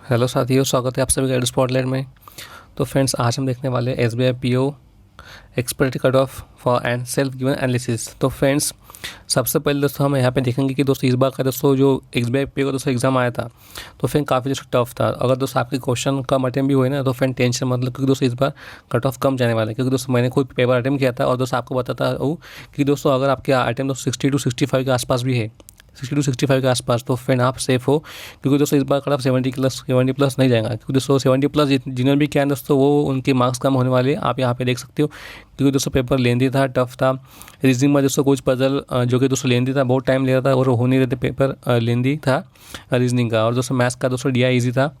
Hello साथियों, स्वागत है आप सभी का एड स्पॉटलाइट में। तो फ्रेंड्स, आज हम देखने वाले हैं SBI PO expert cut off for and self given analysis. तो फ्रेंड्स, सबसे पहले दोस्तों हम यहाँ पे देखेंगे कि दोस्तों इस बार का दोस्तों जो SBI PO का दोस्तों एग्जाम आया था तो फ्रेंड काफ़ी दोस्तों टफ था। अगर दोस्तों आपके क्वेश्चन कम अटेम्प्ट भी हुए ना तो फ्रेंड टेंशन मतलब, क्योंकि दोस्तों इस बार कट ऑफ कम जाने वाला है। क्योंकि दोस्तों मैंने खुद पेपर अटेम्प्ट किया था और दोस्तों आपको बताता हूँ कि दोस्तों अगर आपके अटेम्प्ट दोस्तों 60 to 65 के आसपास भी है, 60 to 65 के आसपास, तो फ्रेंड आप सेफ हो। क्योंकि दोस्तों इस बार कट ऑफ 70 प्लस नहीं जाएगा। क्योंकि दोस्तों 70 प्लस जिन्होंने भी किया है दोस्तों वो उनके मार्क्स कम होने वाले आप यहाँ पे देख सकते हो। क्योंकि दोस्तों पेपर लेंदी था, टफ था। रीजनिंग में दोस्तों कुछ पजल जो कि दोस्तों लेंदी था, बहुत टाइम ले रहा था और हो नहीं रहे थे, पेपर लेंदी था रीजनिंग का। और दोस्तों मैथ्स का दोस्तों DI ईजी था,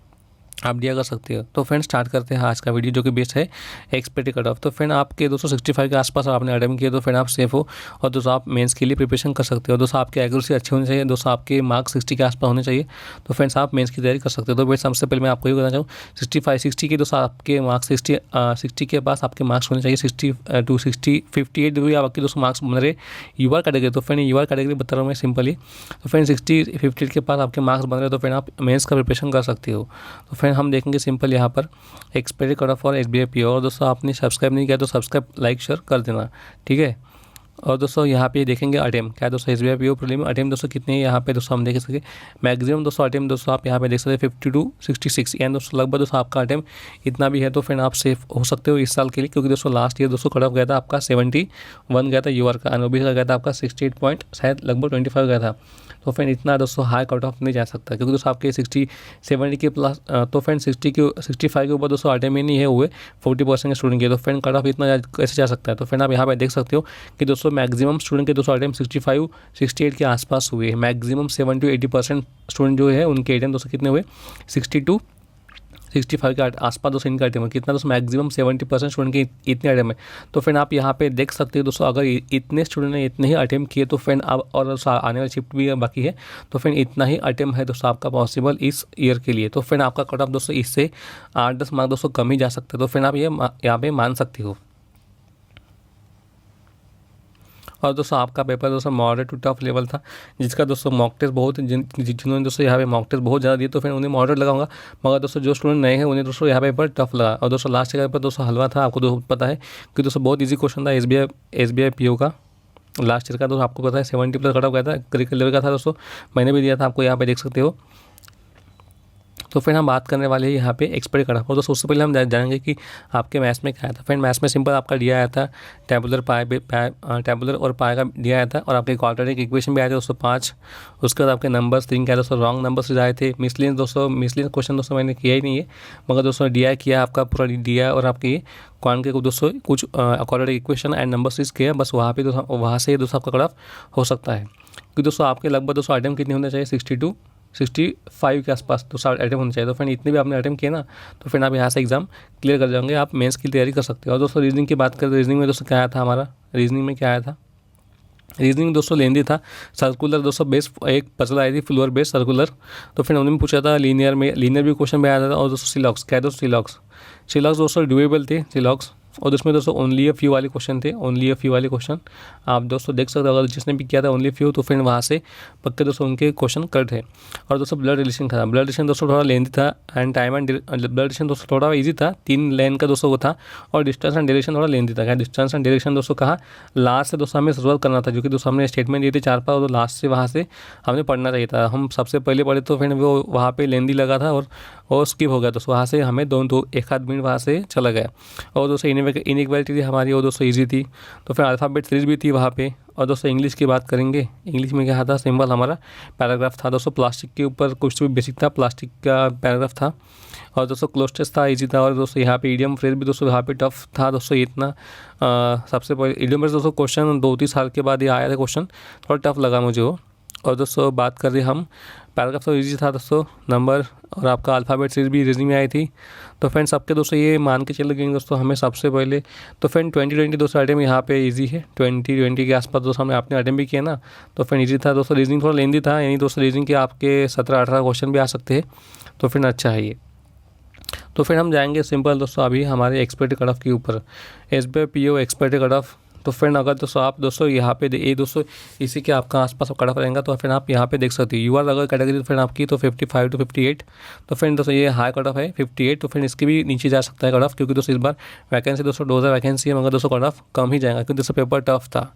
आप दिया कर सकते हो। तो फ्रेंड स्टार्ट करते हैं आज का वीडियो, जो कि बेस्ट है एक्सपेक्टेड कट ऑफ। तो फ्रेंड आपके 265 के आसपास आपने अटेम्प्ट किया तो फ्रेंड आप सेफ हो और दोस्तों आप मेंस के लिए प्रिपरेशन कर सकते हो। दोस्तों आपकी एक्यूरेसी अच्छी होनी चाहिए, दोस्तों आपके मार्क्स 60 के आसपास होने चाहिए, तो फ्रेंड्स आप मेंस की तैयारी कर सकते हो। तो बेस्ट सबसे पहले मैं आपको ये बताना चाहूँ 60 के दोस्तों आपके मार्क्स 60 के पास आपके मार्क्स होने चाहिए। 60 to 58 भी आपके दोस्तों मार्क्स बन रहे UR कैटेगरी। तो फ्रेंड UR कैटेगरी बता रहा हूँ मैं सिंपली। तो फ्रेंड 58 के पास आपके मार्क्स बन रहे तो फ्रेंड आप मेंस का प्रिपरेशन कर सकते हो। तो फ्रेंड हम देखेंगे सिंपल यहाँ पर expected cut off for SBI PO। और दोस्तों आपने सब्सक्राइब नहीं किया तो सब्सक्राइब, लाइक, शेयर कर देना, ठीक है। और दोस्तों यहाँ पे देखेंगे अटेम्प्ट क्या है दोस्तों SBI PO प्रीलिम अटेम्प्ट दोस्तों कितने हैं यहाँ पे दोस्तों हम देख सके। मैक्सिमम दोस्तों अटेम्प्ट दोस्तों आप यहाँ पे देख सकते हैं 50 to 66, यानी दोस्तों लगभग दोस्तों आपका अटेम्प्ट इतना भी है तो फिर आप सेफ हो सकते हो इस साल के लिए। क्योंकि दोस्तों लास्ट ईयर दोस्तों कट ऑफ गया था आपका 71 गया था UR का, OBC का गया था आपका 68 पॉइंट शायद लगभग 25 गया था। तो फ्रेंड इतना दोस्तों हाई कट ऑफ नहीं जा सकता, क्योंकि दोस्तों आपके 70 के प्लस तो फ्रेंड 65 के ऊपर दोस्तों अटेम्प्ट ही नहीं है हुए 40% के स्टूडेंट के, तो फ्रेंड कट ऑफ इतना कैसे जा सकता है। तो फ्रेंड आप यहाँ पे देख सकते हो कि दोस्तों मैक्सिमम स्टूडेंट के दोस्तों अटेम्प्ट 65 68 के आसपास हुए हैं। मैक्सिमम 70 to 80% स्टूडेंट जो है उनके अटेम्प्ट दोस्तों कितने हुए 60 to 65 के आसपास दोस्तों इनका अटेम्प्ट कितना दोस्तों मैक्सिमम 70% स्टूडेंट के इतने अटेम्प्ट है। तो फ्रेंड आप यहाँ पे देख सकते हो दोस्तों अगर इतने स्टूडेंट ने इतने ही अटेम्प्ट किए तो फ्रेंड अब और आने वाली शिफ्ट भी बाकी है, तो फ्रेंड इतना ही अटेम्प्ट है दोस्तों आपका पॉसिबल इस ईयर के लिए। तो फ्रेंड आपका कट ऑफ दोस्तों इससे 8-10 मार्क्स दोस्तों कम ही जा सकते हैं। तो फ्रेंड आप ये यहाँ पे मान सकते हो। और दोस्तों आपका पेपर दोस्तों मॉडरेट टू टफ लेवल था, जिसका दोस्तों मॉक टेस्ट बहुत जिन्होंने दोस्तों यहाँ पे मॉक टेस्ट बहुत ज़्यादा दिए तो फिर उन्हें मॉडरेट लगाऊंगा। मगर दोस्तों जो स्टूडेंट नए हैं उन्हें दोस्तों यहाँ पेपर टफ लगा। और दोस्तों लास्ट का पेपर दोस्तों हलवा था, आपको दोस्तों पता है कि दोस्तों बहुत ईजी क्वेश्चन था SBI PO का लास्ट ईयर का। दोस्तों आपको पता है 70 प्लस कट ऑफ गया था, क्रिकेट लेवल का था दोस्तों, मैंने भी दिया था, आपको यहाँ पे देख सकते हो। तो फिर हम बात करने वाले हैं यहाँ पे एक्सपेक्ट कट ऑफ। तो उससे पहले हम जानेंगे कि आपके मैथ्स में क्या आया था। फ्रेंड मैथ्स में सिंपल आपका दिया आया था टेबुलर और पाई का दिया आया था, और आपके क्वाड्रेटिक इक्वेशन भी आए थे दोस्तों 5। उसके बाद आपके नंबर्स 3 क्या दोस्तों रॉन्ग नंबर्स आए थे। मिसलियन क्वेश्चन दोस्तों मैंने किया ही नहीं है, मगर दोस्तों DI किया आपका पूरा DI और आपकी क्वांट के दोस्तों कुछ quadratic equation and number series किया, बस वहाँ पे दोस्तों वहाँ से दोस्तों आपका कट ऑफ हो सकता है। क्योंकि दोस्तों आपके लगभग दोस्तों अटेम्प्ट कितने होने चाहिए 60 to 65 के आसपास तो अटेम्प्ट होने चाहिए। तो फ्रेंड इतने भी आपने अटेम्प्ट किए ना तो फिर आप यहाँ से एग्जाम क्लियर कर जाओगे, आप मेंस की तैयारी कर सकते हो। और दोस्तों रीजनिंग की बात करें तो रीजनिंग में दोस्तों क्या आया था हमारा, रीजनिंग में क्या आया था, रीजनिंग दोस्तों लेंदी था। सर्कुलर दोस्तों बेस्ड एक पजल आई थी, फ्लोर बेस्ड सर्कुलर। तो फिर उन्होंने पूछा था लीनियर भी क्वेश्चन में आया था। और दोस्तों सिलॉक्स क्या है दोस्तों, सिलॉक्स दोस्तों ड्यूएबल थे सिलॉक्स। और उसमें दोस्तों ओनली अ फ्यू वाले क्वेश्चन थे, ओनली अ फ्यू वाले क्वेश्चन आप दोस्तों देख सकते हो। अगर जिसने भी किया था ओनली फ्यू तो फिर वहाँ से पक्के दोस्तों उनके क्वेश्चन कट है। और दोस्तों ब्लड रिलेशन था, ब्लड रिलेशन दोस्तों थोड़ा लेंथी था and time and blood relation दोस्तों थोड़ा ईजी था, 3 लाइन का दोस्तों वो था। और डिस्टेंस एंड डायरेक्शन थोड़ा लेंथी था। क्या डिस्टेंस एंड डायरेक्शन दोस्तों कहा लास्ट से दोस्तों हमें शुरुआत करना था, जो कि दोस्तों हमने स्टेटमेंट दिए थे 4 और लास्ट से वहाँ से हमें पढ़ना चाहिए था। हम सबसे पहले पढ़े तो फिर वो वहाँ पे लेंदी लगा था और स्किप हो गया, तो वहाँ से हमें दो एक आध मिनट वहाँ से चला गया। और दोस्तों इनइक्वालिटी थी हमारी, वो दोस्तों ईजी थी। तो फिर अल्फ़ाबेट सीरीज भी थी वहाँ पे। और दोस्तों इंग्लिश की बात करेंगे, इंग्लिश में क्या था, सिंपल हमारा पैराग्राफ था दोस्तों, प्लास्टिक के ऊपर कुछ भी बेसिक था, प्लास्टिक का पैराग्राफ था। और दोस्तों क्लोस्टेस था, ईजी था। और दोस्तों यहाँ पे इडियम फ्रेज भी दोस्तों यहाँ पे टफ था दोस्तों इतना। सबसे पहले इडियम फ्रेज दोस्तों क्वेश्चन 2-3 साल के बाद ये आया था क्वेश्चन, थोड़ा टफ लगा मुझे वो। और दोस्तों बात कर रहे हम पैराग्राफ तो ईजी था दोस्तों, नंबर और आपका अल्फ़ाबेट सीरीज भी रीजनिंग में आई थी। तो फ्रेंड सबके दोस्तों ये मान के चले गए दोस्तों हमें सबसे पहले। तो फ्रेंड 2020 दोस्तों अटेम्प्ट यहाँ पे इजी है, 2020 के आसपास दोस्तों हमने अपने अटेम्प्ट भी किया ना, तो फ्रेंड ईजी था दोस्तों। रीजनिंग थोड़ा लेंदी था, यानी दोस्तों रीजनिंग के आपके 17-18 क्वेश्चन भी आ सकते हैं, तो फ्रेंड अच्छा है ये। तो फिर हम जाएंगे सिंपल दोस्तों अभी हमारे एक्सपेक्टेड कट ऑफ के ऊपर, SBI PO expected cut off तो फ्रेंड अगर दोस्तों आप दोस्तों यहाँ पे ये दोस्तों इसी के आपका आसपास कट ऑफ रहेगा, तो फ्रेंड आप यहाँ पे देख सकते हैं यूआर अगर कैटेगरी फ्रेंड आपकी तो 55 to 58। तो फ्रेंड दोस्तों ये हाई कट ऑफ है 58, तो फ्रेंड इसके भी नीचे जा सकता है कट ऑफ, क्योंकि दोस्तों इस बार वैकेंसी दोस्तों 2000 वैकेंसी है, मगर दोस्तों कट ऑफ कम ही जाएगा, क्योंकि दोस्तों पेपर टफ था।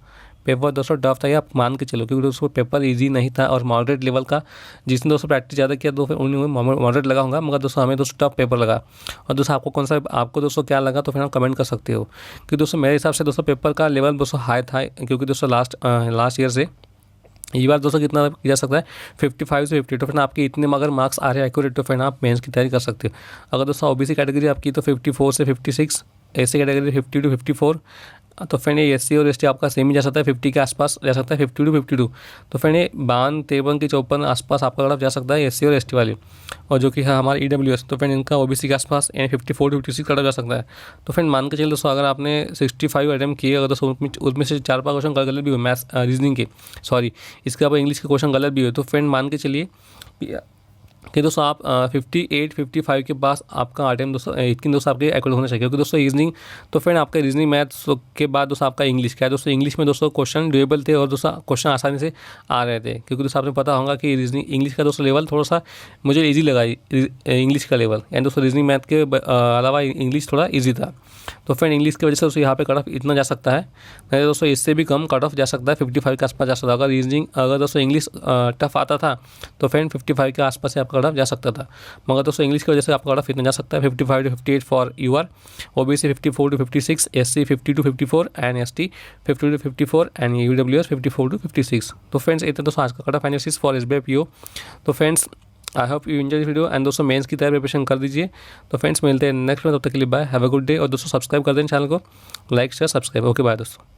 पेपर दोस्तों टफ था, ये आप मान के चलो, क्योंकि दोस्तों पेपर इजी नहीं था और मॉडरेट लेवल का, जिसने दोस्तों प्रैक्टिस ज़्यादा किया तो फिर उन्हें मॉडरेट लगा होगा, मगर दोस्तों हमें दोस्तों टफ पेपर लगा। और दोस्तों आपको कौन सा, आपको दोस्तों क्या लगा, तो फिर आप कमेंट कर सकते हो। क्योंकि दोस्तों मेरे हिसाब से दोस्तों पेपर का लेवल दोस्तों हाई था, क्योंकि दोस्तों लास्ट ईयर से ये बार दोस्तों कितना किया जा सकता है 55 से 50। तो फिर आपके इतने मगर मार्क्स आ रहे हैं एक्यूरेट, तो फिर आप मेंस की तैयारी कर सकते हो। अगर दोस्तों ओबीसी कैटेगरी आपकी तो 54 से 56, एससी कैटेगरी 50 to 54, तो फ्रेंड ये एससी और एसटी आपका सेम ही जा सकता है, 50 के आसपास जा सकता है, 50 to 52। तो फ्रेंड ये 52, 53 की 54 आसपास आपका कट ऑफ जा सकता है एससी और एसटी वाले, और जो कि है हमारा ईडब्ल्यूएस, तो फ्रेंड इनका ओबीसी के आसपास 54 to 56 कट ऑफ जा सकता है। तो फ्रेंड मान के चलिए दोस्तों अगर आपने 65 अटैम्प्ट किए, अगर दोस्तों उसमें से 4-5 क्वेश्चन गलत भी हुए, मैथ्स रीजनिंग के, सॉरी इसके अलावा इंग्लिश के क्वेश्चन गलत भी हुए, तो फ्रेंड मान के चलिए कि दोस्तों आप 58, 55 के पास आपका अटेम्प्ट दोस्तों इतनी दोस्तों आपके एक्यूरेट होना चाहिए, क्योंकि दोस्तों रीजनिंग, तो फ्रेंड आपका रीजनिंग मैथ्स के बाद दोस्तों आपका इंग्लिश क्या है, दोस्तों इंग्लिश में दोस्तों क्वेश्चन ड्यूएबल थे और दोस्तों क्वेश्चन आसानी से आ रहे थे, क्योंकि दोस्तों आपने पता होगा कि रीजनिंग इंग्लिश का दोस्तों लेवल थोड़ा सा मुझे ईजी लगा, इंग्लिश का लेवल, एंड दोस्तों रीजनिंग मैथ के अलावा इंग्लिश थोड़ा ईजी था। तो फ्रेंड इंग्लिश की वजह से दोस्तों यहाँ पे कट ऑफ इतना जा सकता है, नहीं दोस्तों इससे भी कम कट ऑफ जा सकता है, 55 के आसपास जा सकता है। अगर रीजनिंग, अगर दोस्तों इंग्लिश टफ आता था तो फ्रेंड 55 के आसपास से आपका कट ऑफ जा सकता था, मगर दोस्तों इंग्लिश की वजह से आपका कट ऑफ इतना जा सकता है 55 to 58 for UR, OBC 54 to 56, SC 50 to 54 and ST 50 to 54 and UWS 54 to 56। तो फ्रेंड्स इतना दोस्तों आज का cut off analysis for SBI PO. तो friends I hope you enjoy video, and दोस्तों मेंस की तैयारी प्रिपरेशन कर दीजिए। तो फ्रेंड्स मिलते हैं नेक्स्ट में, तब तक के लिए bye, have a good day, और दोस्तों सब्सक्राइब कर दें चैनल को, like share subscribe, okay bye दोस्तों।